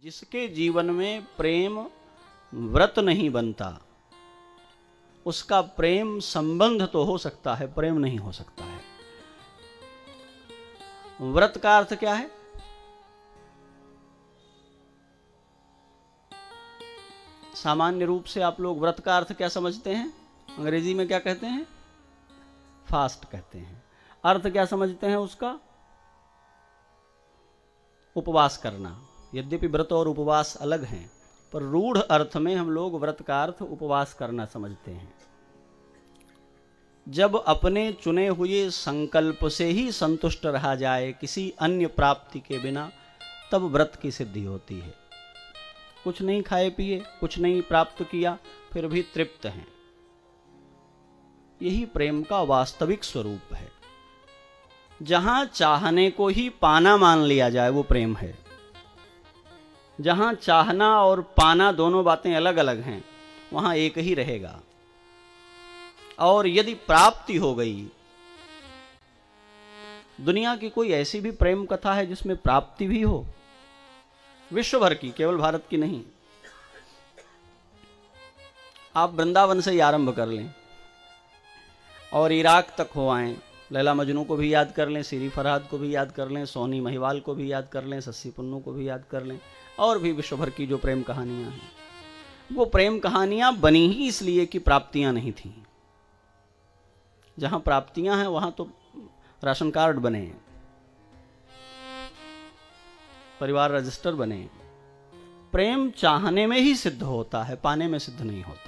जिसके जीवन में प्रेम व्रत नहीं बनता, उसका प्रेम संबंध तो हो सकता है, प्रेम नहीं हो सकता है। व्रत का अर्थ क्या है? सामान्य रूप से आप लोग व्रत का अर्थ क्या समझते हैं? अंग्रेजी में क्या कहते हैं? फास्ट कहते हैं। अर्थ क्या समझते हैं उसका? उपवास करना। यद्यपि व्रत और उपवास अलग हैं, पर रूढ़ अर्थ में हम लोग व्रत का अर्थ उपवास करना समझते हैं। जब अपने चुने हुए संकल्प से ही संतुष्ट रहा जाए किसी अन्य प्राप्ति के बिना, तब व्रत की सिद्धि होती है। कुछ नहीं खाए पिए, कुछ नहीं प्राप्त किया, फिर भी तृप्त हैं। यही प्रेम का वास्तविक स्वरूप है। जहां चाहने को ही पाना मान लिया जाए वो प्रेम है। जहां चाहना और पाना दोनों बातें अलग अलग हैं, वहां एक ही रहेगा। और यदि प्राप्ति हो गई, दुनिया की कोई ऐसी भी प्रेम कथा है जिसमें प्राप्ति भी हो? विश्व भर की, केवल भारत की नहीं। आप वृंदावन से ही आरंभ कर लें और इराक तक हो आए, लैला मजनू को भी याद कर लें, सीरी फरहाद को भी याद कर लें, सोनी महिवाल को भी याद कर लें, सस्सी पुन्नू को भी याद कर लें, और भी विश्व भर की जो प्रेम कहानियां हैं, वो प्रेम कहानियां बनी ही इसलिए कि प्राप्तियां नहीं थीं। जहां प्राप्तियां हैं वहां तो राशन कार्ड बने, परिवार रजिस्टर बने। प्रेम चाहने में ही सिद्ध होता है, पाने में सिद्ध नहीं होता।